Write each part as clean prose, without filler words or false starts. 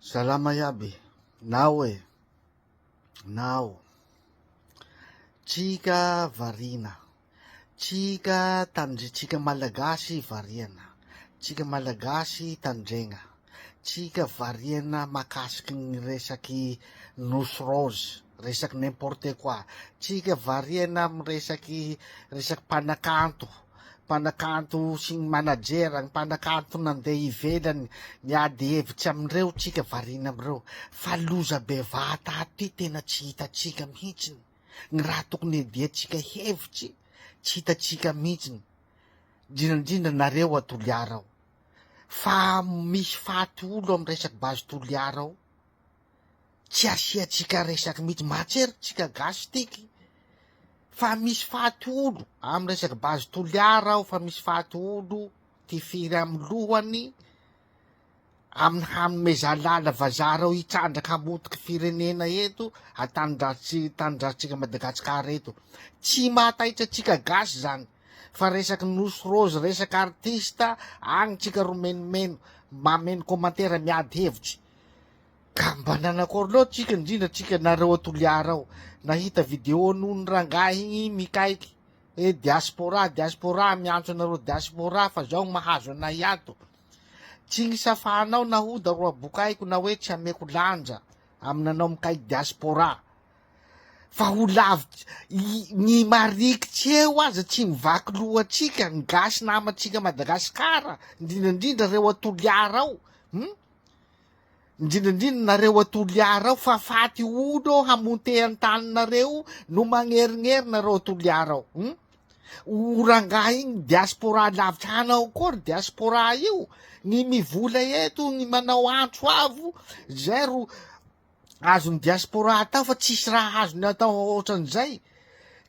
Salama yaby, nawe, nao, tsika variana, tsika malagasy variana, tsika malagasy tandregna, tsika variana makasiky ny resaky nosy rose, resaky n'importe quoi, tsika variana amy resaky mpanakanto sy ny manajera, ny mpanakanto nandeha ivelany niady hevitsy amindreo, tsika variana amindreo. Fa loza bevata ty tena tsy hitatsika mihitsiny, ny raha tokony ediatsika hevitsy tsy hitatsika mihitsiny, indrindrandrindra nareo atoliarao. Fa misy faty olo amy resaky bazy toliarao, tsy asiatsika resaky mihitsy, matseritsika gasy tiky. Fa misy faty olo amy resaky bazy toliarao, fa misy faty olo tifiry amy lohany amy hanomezalala vazarao hitrandraky hamotiky firenena eto, tanindrazitsika Madagasikara eto. Tsy mahataitsatsika gasy zany, fa resaky nosy rose, resaky artista, agny tsika ro mameno komantera miady hevitsy. Ka mba nanakôry loa tsika, indrindra tsika nareo atoliarao, nahita video n'ony rangahy igny mikaiky, diaspora miantso anareo diaspora fa zao mahazo anay ato. Tsy ny safanao nahoda roa bokaiko na hoe tsy ameko lanja aminanao mikaiky diaspora. Fa ho lavitsy, ny marikitsy eo aza tsy mivaky lohatsika, ny gasy namatsika Madagasikara, indrindrandrindra reo atoliarao, indrindrandrindra nareo atoliarao, fa faty olo hamonte an-taninareo no magnerinery nareo atoliarao. Rangahy igny diaspora lavitsy, hanao kory diaspora io, ny mivola eto, ny manao antso avo, zay ro azony diaspora atao, fa tsisy raha azony atao ohatran'izay.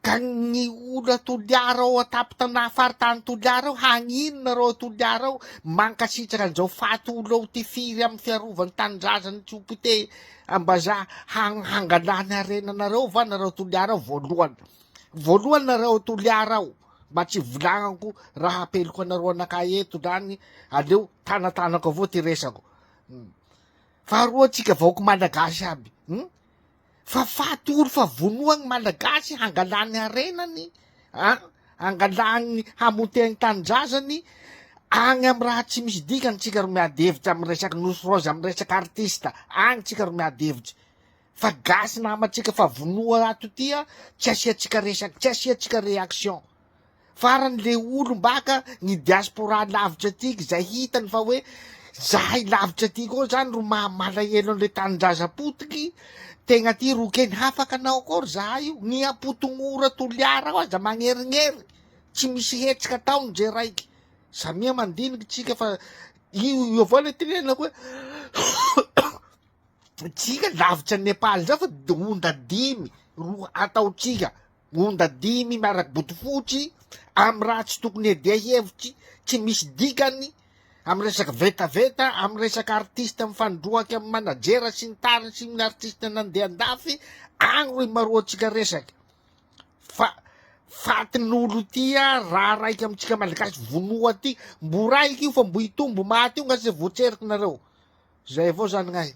Ka ny olo atoliarao atapy faritany toliarao, hagnino nareo atoliarao mankasitraka an'izao faty olo ao tifiry amy fiarovany tanindrazany tsy opite ambazaha hangalany harenanareo va nareo atoliarao voalohany nareo atoliarao. Mba tsy volagnako raha apeloko anareo anakay eto zany, aleo tanatanako avao ty resako. Faharoa, tsika vahoaky malagasy aby, fa faty olo fa vonoagny malagasy hangalany harenany, hangalany hamotehany tanindrazany, agny amy raha tsy misy dikany tsika ro miady hevitsy amy resaky nosy rose, amy resaky artista, agny tsika ro miady hevitsy. Fa gasy namatsika fa vonoa ato tia, tsy asiatsika resaky, tsy asiatsika reaction. Farany le olo mbaka ny diaspora lavitra atiky, zay hitany fa hoe zahay lavitra aty koa zany ro malahelo an'le tanindraza-potiky, tegna ty ro keny hafaka anao akory zahay io, ny apotogn'ora toliarao aza magnerinery, tsy misy hetsika ataony je raiky. Samia mandiniky tsika fa io avao le tenenako hoe tsika lavitra Nepal zao fa onda 5 ro ataotsika, onda 5 miaraky botofotsy amy raha tsy tokony edia hevitsy, tsy misy dikany, amy resaky vetaveta, amy resaky artista mifandroaky amy manajera sy ny tariny sy ny artista nandeha andafy, agny ro imaroatsika resaky. Fa fatin'olo tia raha raiky amitsika malagasy vonoa ty, mbo raiky io fa mbo hitombo maty io gn'asa voatseriky nareo. Zay avao zany gn'ahy.